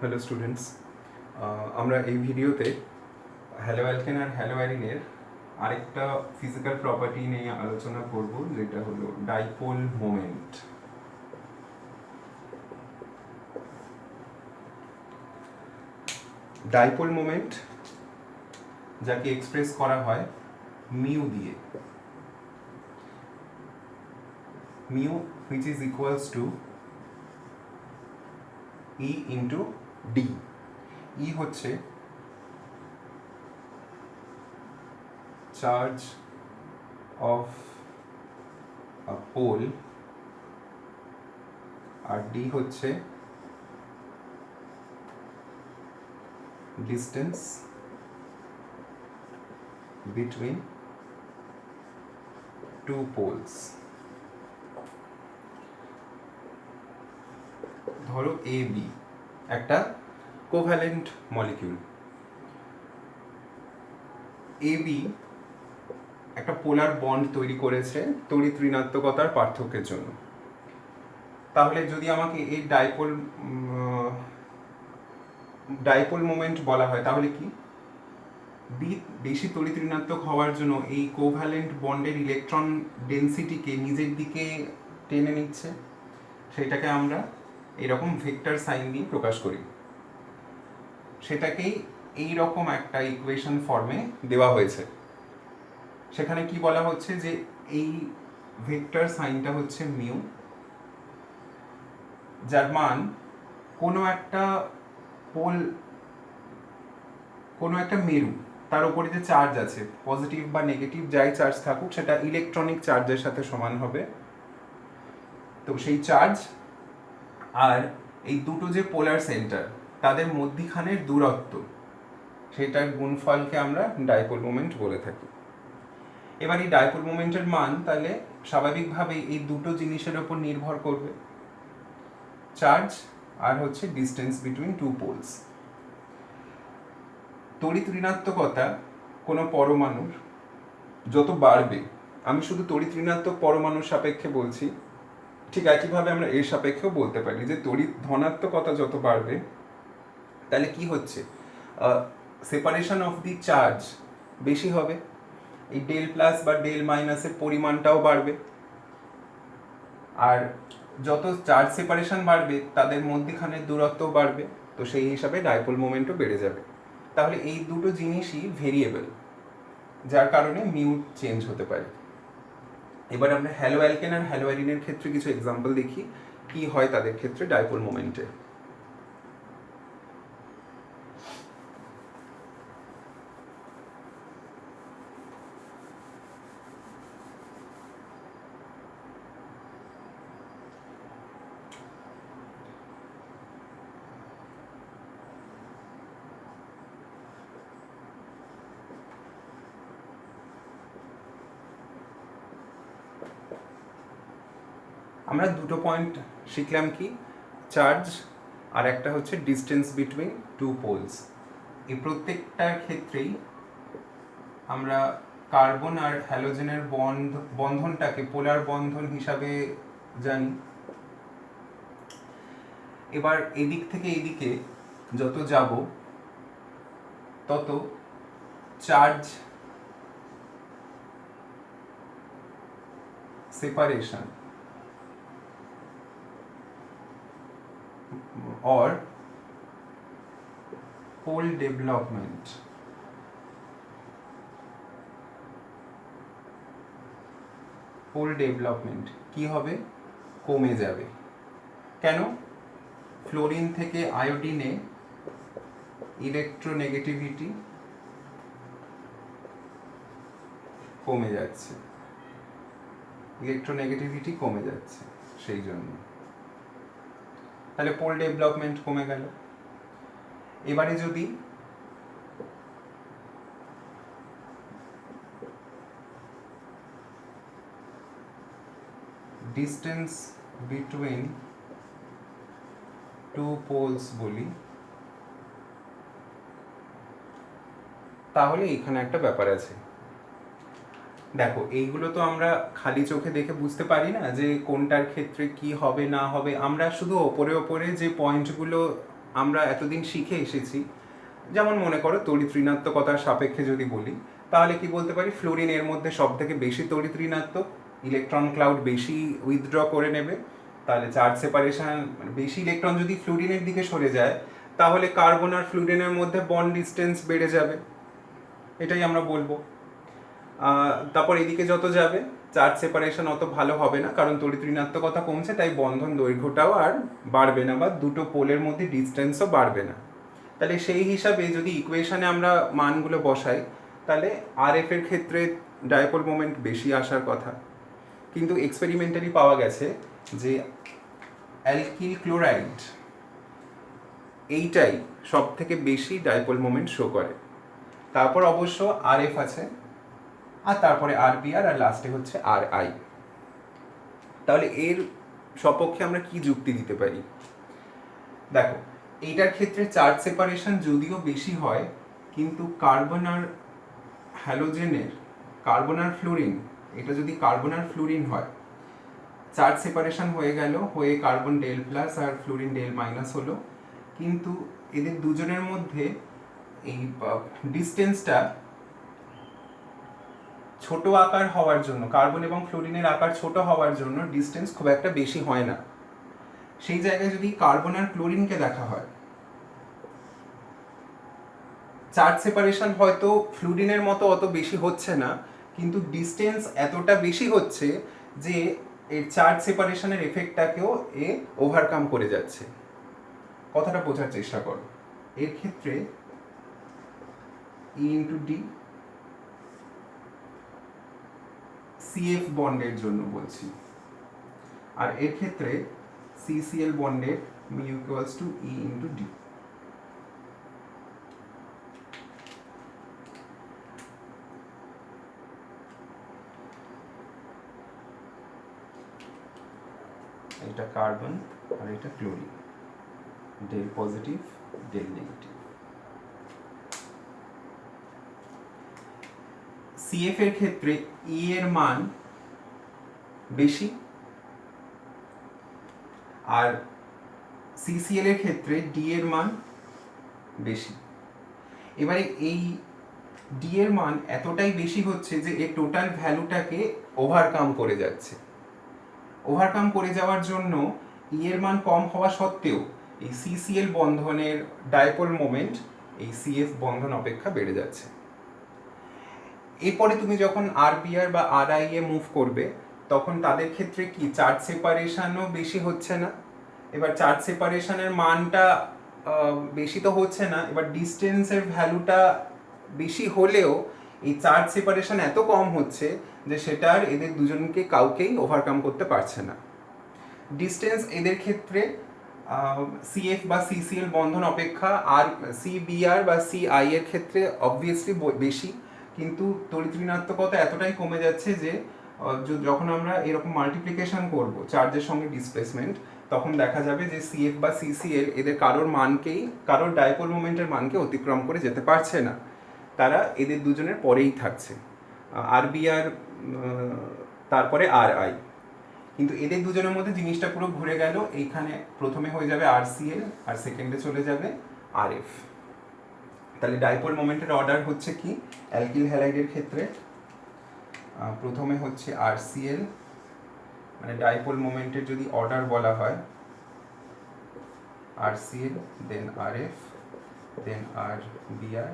Hello students, আমরা এই ভিডিওতে হ্যালো অ্যালকেন আর হ্যালো অ্যারিনের আরেকটা ফিজিক্যাল প্রপার্টি নিয়ে আলোচনা করব, যেটা হলো ডাইপোল মোমেন্ট। ডাইপোল মোমেন্ট যাকে এক্সপ্রেস করা হয় মিউ দিয়ে, mu which is equals to E into D। E হচ্ছে charge of a pole আর D হচ্ছে distance between two poles। ধরো এ বি একটা কোভ্যালেন্ট মলিকিউল। এ বি একটা পোলার বন্ড তৈরি করেছে তড়িৎ ঋণাত্মকতার পার্থক্যের জন্য। তাহলে যদি আমাকে এই ডাইপোল মোমেন্ট বলা হয়, তাহলে কি বি বেশি তড়িৎ ঋণাত্মক হওয়ার জন্য এই কোভ্যালেন্ট বন্ডের ইলেকট্রন ডেনসিটিকে নিজের দিকে টেনে নিচ্ছে, সেটাকে আমরা এরকম ভেক্টর সাইন দিয়ে প্রকাশ করি। সেটাকেই এইরকম একটা ইকুয়েশন ফর্মে দেওয়া হয়েছে। সেখানে কি বলা হচ্ছে যে এই ভেক্টর সাইনটা হচ্ছে মিউ, যার মান কোনো একটা পোল, কোনো একটা মেরু, তার উপরে যে চার্জ আছে পজিটিভ বা নেগেটিভ যাই চার্জ থাকুক, সেটা ইলেকট্রনিক চার্জের সাথে সমান হবে। তো সেই চার্জ আর এই দুটো যে পোলার সেন্টার তাদের মধ্যিখানের দূরত্ব, সেটার গুণফলকে আমরা ডাইপোল মোমেন্ট বলে থাকি। এবার এই ডাইপোল মোমেন্টের মান তাহলে স্বাভাবিকভাবেই এই দুটো জিনিসের উপর নির্ভর করবে, চার্জ আর হচ্ছে ডিস্টেন্স বিটুইন টু পোলস। তড়িৎ ঋণাত্মকতা কোনো পরমাণুর যত বাড়বে, আমি শুধু তড়িৎ ঋণাত্মক পরমাণুর সাপেক্ষে বলছি, ঠিক একইভাবে আমরা এর সাপেক্ষেও বলতে পারি যে তড়িৎ ধনাত্মকতা যত বাড়বে, তাহলে কি হচ্ছে, সেপারেশন অফ দি চার্জ বেশি হবে, এই ডেল প্লাস বা ডেল মাইনাসের পরিমাণটাও বাড়বে, আর যত চার্জ সেপারেশন বাড়বে তাদের মধ্যখানের দূরত্বও বাড়বে। তো সেই হিসাবে ডাইপোল মোমেন্টও বেড়ে যাবে। তাহলে এই দুটো জিনিসই ভেরিয়েবল, যার কারণে মিউ চেঞ্জ হতে পারে। এবার আমরা হ্যালো অ্যালকেন আর হ্যালো অ্যারিনের ক্ষেত্রে কিছু এক্সাম্পল দেখি কি হয় তাদের ক্ষেত্রে ডাইপোল মোমেন্টে। আমরা দুটো পয়েন্ট শিখলাম, কি চার্জ আর একটা হচ্ছে ডিস্টেন্স বিটুইন টু পোলস। এই প্রত্যেকটার ক্ষেত্রেই আমরা কার্বন আর হ্যালোজেনের বন্ধনটাকে পোলার বন্ধন হিসাবে জানি। এবার এদিক থেকে এদিকে যত যাব তত charge separation or pole development কি হবে, কমে যাবে। কেন? ফ্লোরিন থেকে আয়োডিনে ইলেকট্রোনেগেটিভিটি কমে যাচ্ছে, সেই জন্য তাহলে পোল ডেভেলপমেন্ট কমে গেল। এবারে যদি ডিস্টেন্স বিটুইন টু পোলস বলি, তাহলে এখানে একটা ব্যাপার আছে। দেখো, এইগুলো তো আমরা খালি চোখে দেখে বুঝতে পারি না যে কোনটার ক্ষেত্রে কি হবে না হবে। আমরা শুধু ওপরে ওপরে যে পয়েন্টগুলো আমরা এতদিন শিখে এসেছি, যেমন মনে করো তড়িৎ ঋণাত্মকতার সাপেক্ষে যদি বলি, তাহলে কি বলতে পারি, ফ্লোরিন এর মধ্যে সব থেকে বেশি তড়িৎ ঋণাত্মক, ইলেকট্রন ক্লাউড বেশি উইথড্র করে নেবে, তাহলে চার্জ সেপারেশন মানে বেশি ইলেকট্রন যদি ফ্লোরিনের দিকে সরে যায়, তাহলে কার্বন আর ফ্লোরিনের মধ্যে বন্ড ডিস্টেন্স বেড়ে যাবে, এটাই আমরা বলবো। তারপর এদিকে যত যাবে চার্জ সেপারেশন অত ভালো হবে না, কারণ তড়িৎ ঋণাত্মকতা কমছে, তাই বন্ধন দৈর্ঘ্যটাও আর বাড়বে না, বা দুটো পোলের মধ্যে ডিস্টেন্সও বাড়বে না। তাহলে সেই হিসাবে যদি ইকুয়েশনে আমরা মানগুলো বসাই, তাহলে আর এফ এর ক্ষেত্রে ডাইপোল মোমেন্ট বেশি আসার কথা, কিন্তু এক্সপেরিমেন্টালি পাওয়া গেছে যে অ্যালকিল ক্লোরাইড এইটাই সব থেকে বেশি ডাইপোল মোমেন্ট শো করে। তারপর অবশ্য আর এফ আছে, আর তারপরে আর বি আর লাস্টে হচ্ছে আর আই। তাহলে এর সপক্ষে আমরা কি যুক্তি দিতে পারি? দেখো, এইটার ক্ষেত্রে চার্জ সেপারেশন যদিও বেশি হয়, কিন্তু কার্বন আর হ্যালোজেনের, কার্বন আর ফ্লোরিন, এটা যদি কার্বন আর ফ্লোরিন হয়, চার্জ সেপারেশন হয়ে গেল, হয়ে কার্বন ডেল প্লাস আর ফ্লোরিন ডেল মাইনাস হলো, কিন্তু এদের দুজনের মধ্যে এই ডিস্টেন্সটা ছোট আকার হওয়ার জন্য, কার্বন এবং ফ্লোরিনের আকার ছোট হওয়ার জন্য ডিস্টেন্স খুব একটা বেশি হয় না। সেই জায়গায় যদি কার্বন আর ক্লোরিনকে দেখা হয়, চার্জ সেপারেশন হয়তো ফ্লোরিনের মতো অত বেশি হচ্ছে না, কিন্তু ডিস্টেন্স এতটা বেশি হচ্ছে যে এর চার্জ সেপারেশনের এফেক্টটাকেও এ ওভারকাম করে যাচ্ছে। কথাটা বোঝার চেষ্টা করো। এর ক্ষেত্রে ই ইন্টু ডি সিএফ বন্ডের জন্য বলছি, আর এর ক্ষেত্রে সিসিএল বন্ডের mu equals to e into d. এটা কার্বন আর এটা chlorine, del positive del negative. CF এর ক্ষেত্রে ই এর মান বেশি, আর সিসিএল এর ক্ষেত্রে ডি এর মান বেশি। এবারে এই ডি এর মান এতটাই বেশি হচ্ছে যে এর টোটাল ভ্যালুটাকে ওভারকাম করে যাচ্ছে। ওভারকাম করে যাওয়ার জন্য ই এর মান কম হওয়া সত্ত্বেও এই সিসিএল বন্ধনের ডাইপোল মোমেন্ট এই সিএফ বন্ধন অপেক্ষা বেড়ে যাচ্ছে। এরপরে তুমি যখন আর বিআর বা আর আই এ মুভ করবে, তখন তাদের ক্ষেত্রে কি চার্জ সেপারেশনও বেশি হচ্ছে না। এবার চার্জ সেপারেশনের মানটা বেশি তো হচ্ছে না, এবার ডিস্টেন্সের ভ্যালুটা বেশি হলেও এই চার্জ সেপারেশন এত কম হচ্ছে যে সেটা আর এদের দুজনকে কাউকেই ওভারকাম করতে পারছে না। ডিস্টেন্স এদের ক্ষেত্রে সিএফ বা সিসিএল বন্ধন অপেক্ষা আর সিবিআর বা সিআই এর ক্ষেত্রে অবভিয়াসলি বেশি, কিন্তু তড়িৎ ঋণাত্মকতা এতটাই কমে যাচ্ছে যে যখন আমরা এরকম মাল্টিপ্লিকেশন করব চার্জের সঙ্গে ডিসপ্লেসমেন্ট, তখন দেখা যাবে যে সিএফ বা সিসিএল এদের কারোর ডাইপোল মোমেন্টের মানকে অতিক্রম করে যেতে পারছে না, তারা এদের দুজনের পরেই থাকছে, আর বিআর তারপরে আর আই। কিন্তু এদের দুজনের মধ্যে জিনিসটা পুরো ঘুরে গেল, এইখানে প্রথমে হয়ে যাবে আর সিএল আর সেকেন্ডে চলে যাবে আর এফ। তাহলে ডাইপোল মোমেন্টের অর্ডার হচ্ছে কি, অ্যালকিল হ্যালাইডের ক্ষেত্রে প্রথমে হচ্ছে আর সিএল, মানে ডাইপোল মোমেন্টের যদি অর্ডার বলা হয় R CL, then R F, then R BR,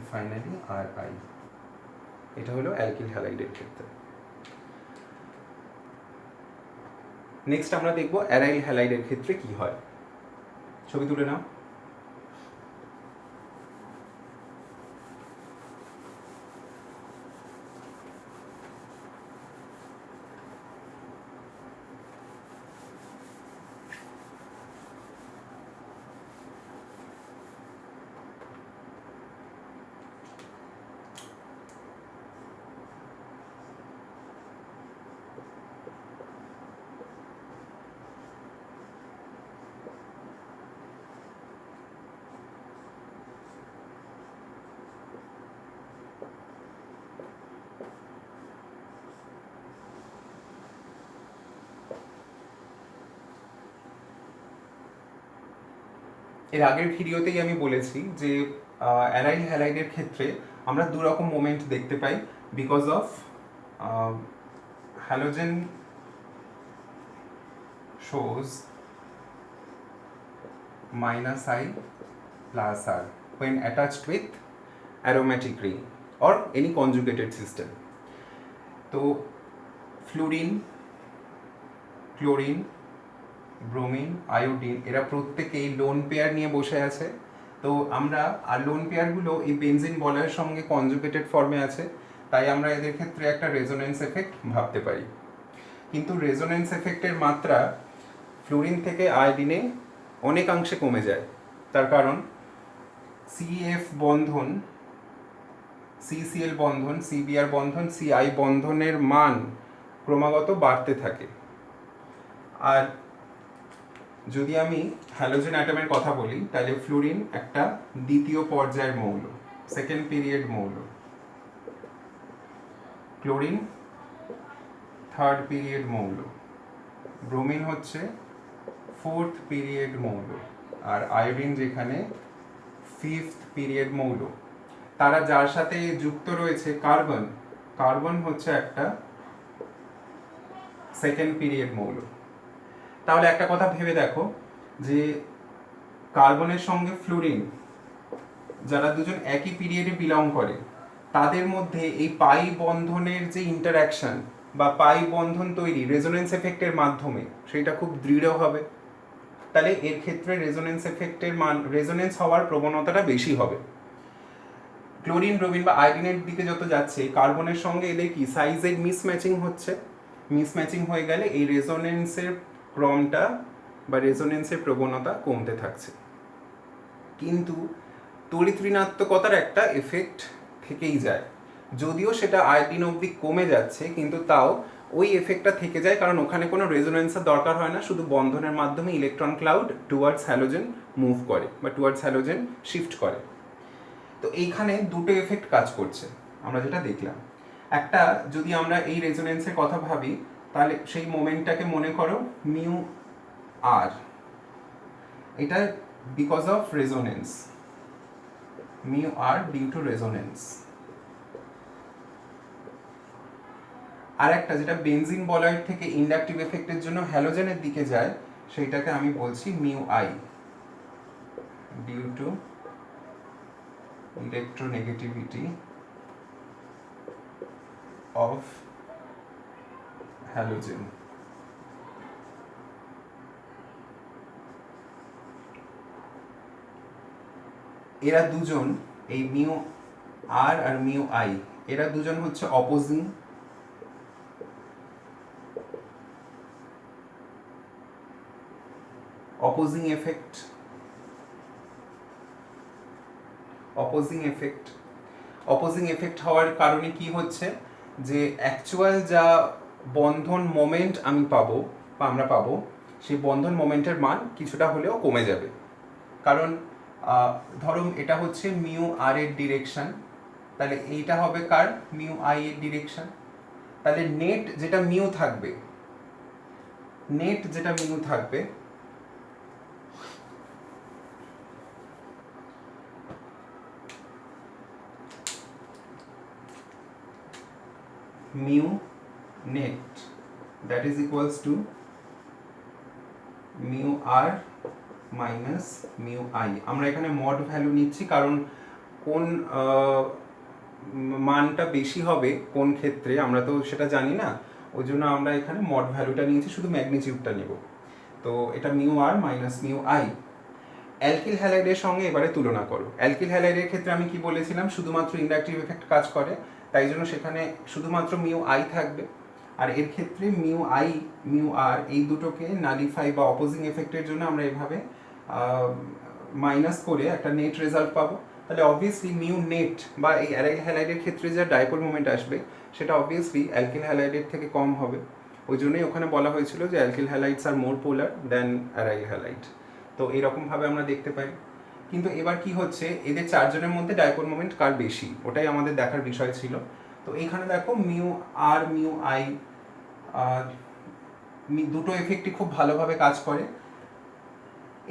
finally R I. এটা হলো অ্যালকিল হ্যালাইডের ক্ষেত্রে। নেক্সট আমরা দেখব অ্যারাইল হ্যালাইডের ক্ষেত্রে কি হয়। ছবি তুলে নাও। এর আগের ভিডিওতেই আমি বলেছি যে অ্যারাইল হ্যালাইডের ক্ষেত্রে আমরা দু রকম মোমেন্ট দেখতে পাই because of halogen shows minus I plus R when attached with aromatic ring or any conjugated system. তো ফ্লুরিন, ক্লোরিন, ব্রোমিন, আয়োডিন এরা প্রত্যেকেই লোন পেয়ার নিয়ে বসে আছে। তো আমরা আর লোন পেয়ারগুলো এই বেনজিন বলয়ের সঙ্গে কনজুগেটেড ফর্মে আছে, তাই আমরা এদের ক্ষেত্রে একটা রেজোনেন্স এফেক্ট ভাবতে পারি। কিন্তু রেজোনেন্স এফেক্টের মাত্রা ফ্লুরিন থেকে আয়োডিনে অনেকাংশে কমে যায়। তার কারণ সিএফ বন্ধন, সিসিএল বন্ধন, সিবিআর বন্ধন, সিআই বন্ধনের মান ক্রমাগত বাড়তে থাকে। আর যদি আমি হ্যালোজেন অ্যাটমের কথা বলি তাহলে ফ্লুরিন একটা দ্বিতীয় পর্যায়ের মৌল, সেকেন্ড পিরিয়ড মৌল, ক্লোরিন থার্ড পিরিয়ড মৌল, ব্রোমিন হচ্ছে ফোর্থ পিরিয়ড মৌল, আর আয়োডিন যেখানে ফিফথ পিরিয়ড মৌল। তারা যার সাথে যুক্ত রয়েছে কার্বন, কার্বন হচ্ছে একটা সেকেন্ড পিরিয়ড মৌল। তাহলে একটা কথা ভেবে দেখো যে কার্বনের সঙ্গে ফ্লুরিন যারা দুজন একই পিরিয়ডে বিলং করে তাদের মধ্যে এই পাই বন্ধনের যে ইন্টারঅ্যাকশন বা পাই বন্ধন তৈরি রেজোনেন্স এফেক্টের মাধ্যমে সেটা খুব দৃঢ় হবে। তাহলে এর ক্ষেত্রে রেজোনেন্স এফেক্টের মান, রেজোনেন্স হওয়ার প্রবণতাটা বেশি হবে। ক্লোরিন, ব্রোমিন বা আয়োডিনের দিকে যত যাচ্ছে কার্বনের সঙ্গে এদের কি সাইজের মিসম্যাচিং হচ্ছে, মিসম্যাচিং হয়ে গেলে এই রেজোনেন্সের ক্রমটা বা রেজোনেন্সের প্রবণতা কমতে থাকছে। কিন্তু তড়িৎ ঋণাত্মকতার একটা এফেক্ট থেকেই যায়, যদিও সেটা আয়োডিন অবধি কমে যাচ্ছে কিন্তু তাও ওই এফেক্টটা থেকে যায়, কারণ ওখানে কোনো রেজোনেন্সের দরকার হয় না, শুধু বন্ধনের মাধ্যমে electron cloud towards halogen move করে বা টুয়ার্ডস হ্যালোজেন শিফট করে। তো এইখানে দুটো এফেক্ট কাজ করছে আমরা যেটা দেখলাম। একটা, যদি আমরা এই রেজোনেন্সের কথা ভাবি তাহলে সেই মোমেন্টটাকে মনে করো মিউ আর, এটা because of resonance, mu R due to resonance. আর একটা যেটা বেনজিন বলয়েড থেকে ইন্ডাকটিভ এফেক্টের জন্য হ্যালোজেনের দিকে যায় সেইটাকে আমি বলছি mu i due to electronegativity of halogen. এরা দুজন, এই মিউ আর আর মিউ আই, এরা দুজন হচ্ছে অপোজিং এফেক্ট। অপোজিং এফেক্ট হওয়ার কারণে কি হচ্ছে যে অ্যাকচুয়াল যা বন্ধন মোমেন্ট আমি পাবো বা আমরা পাবো সেই বন্ধন মোমেন্টের মান কিছুটা হলেও কমে যাবে। কারণ ধরুন এটা হচ্ছে মিউ আর এর ডিরেকশন, তাহলে এইটা হবে কার, মিউ আই এর ডিরেকশন। তাহলে নেট যেটা মিউ থাকবে mu net that is equals to mu r minus mu I। আমরা এখানে মড ভ্যালু নিচ্ছি কারণ কোন মানটা বেশি হবে কোন ক্ষেত্রে আমরা তো সেটা জানি না, ওই জন্য আমরা এখানে মড ভ্যালুটা নিয়েছি, শুধু ম্যাগনিটিউডটা নেব। তো এটা mu R minus mu I. Alkyl হ্যালাইডের সঙ্গে এবারে তুলনা করো। অ্যালকিল হ্যালাইডের ক্ষেত্রে আমি কি বলেছিলাম, শুধুমাত্র ইন্ডাকটিভ এফেক্ট কাজ করে, তাই জন্য সেখানে শুধুমাত্র মিউ আই থাকবে। আর এর ক্ষেত্রে মিউ আই মিউ আর এই দুটোকে নালিফাই বা অপোজিং এফেক্টের জন্য আমরা এভাবে মাইনাস করে একটা নেট রেজাল্ট পাবো। তাহলে অবভিয়াসলি মিউ নেট বা এই অ্যারাইল হ্যালাইডের ক্ষেত্রে যা ডাইপোল মোমেন্ট আসবে সেটা অবভিয়াসলি অ্যালকিল হ্যালাইডের থেকে কম হবে। ওই জন্যই ওখানে বলা হয়েছিল যে অ্যালকিল হ্যালাইডস আর মোর পোলার দেন অ্যারাইল হ্যালাইড। তো এরকমভাবে আমরা দেখতে পাই। কিন্তু এবার কি হচ্ছে, এদের চারজনের মধ্যে ডাইপোল মোমেন্ট কার বেশি ওটাই আমাদের দেখার বিষয় ছিল। তো এইখানে দেখো মিউ আর মিউ আই দুটো এফেক্টই খুব ভালোভাবে কাজ করে।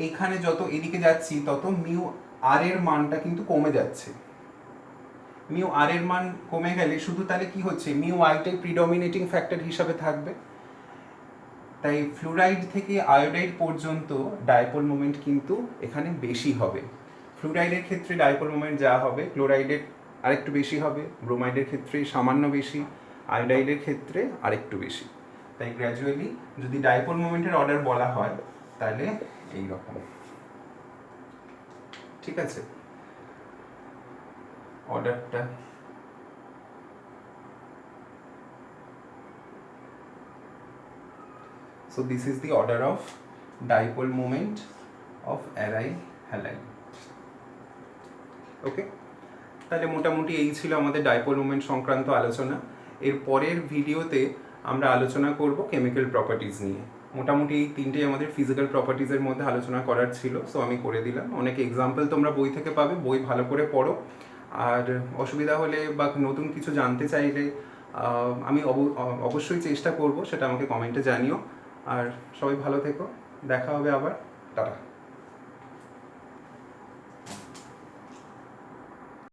এইখানে যত এদিকে যাচ্ছি তত মিউ আর এর মানটা কিন্তু কমে যাচ্ছে। মিউ আর এর মান কমে গেলে শুধু তাহলে কি হচ্ছে, মিউ আইটাই প্রিডমিনেটিং ফ্যাক্টর হিসাবে থাকবে। তাই ফ্লুরাইড থেকে আয়োডাইড পর্যন্ত ডাইপোল মোমেন্ট কিন্তু এখানে বেশি হবে। ফ্লুরাইডের ক্ষেত্রে ডাইপোল মোমেন্ট যা হবে ক্লোরাইডের আরেকটু বেশি হবে, ব্রোমাইডের ক্ষেত্রে সামান্য বেশি, আয়োডাইডের ক্ষেত্রে আরেকটু বেশি। তাই গ্র্যাজুয়ালি যদি ডাইপোল মোমেন্টের অর্ডার বলা হয় তাহলে এই রকম, ঠিক আছে অর্ডারটা। So this is the order of dipole moment of aryl halide. ওকে, তাহলে মোটামুটি এই ছিল আমাদের ডাইপোল মোমেন্ট সংক্রান্ত আলোচনা। এর পরের ভিডিওতে আমরা আলোচনা করব কেমিক্যাল প্রপার্টিজ নিয়ে। মোটামুটি এই তিনটেই আমাদের ফিজিক্যাল প্রপার্টিজের মধ্যে আলোচনা করার ছিল, সো আমি করে দিলাম। অনেক এক্সাম্পল তোমরা বই থেকে পাবে, বই ভালো করে পড়ো। আর অসুবিধা হলে বা নতুন কিছু জানতে চাইলে আমি অবশ্যই চেষ্টা করব, সেটা আমাকে কমেন্টে জানিও। আর সবাই ভালো থেকো, দেখা হবে আবার, টাটা।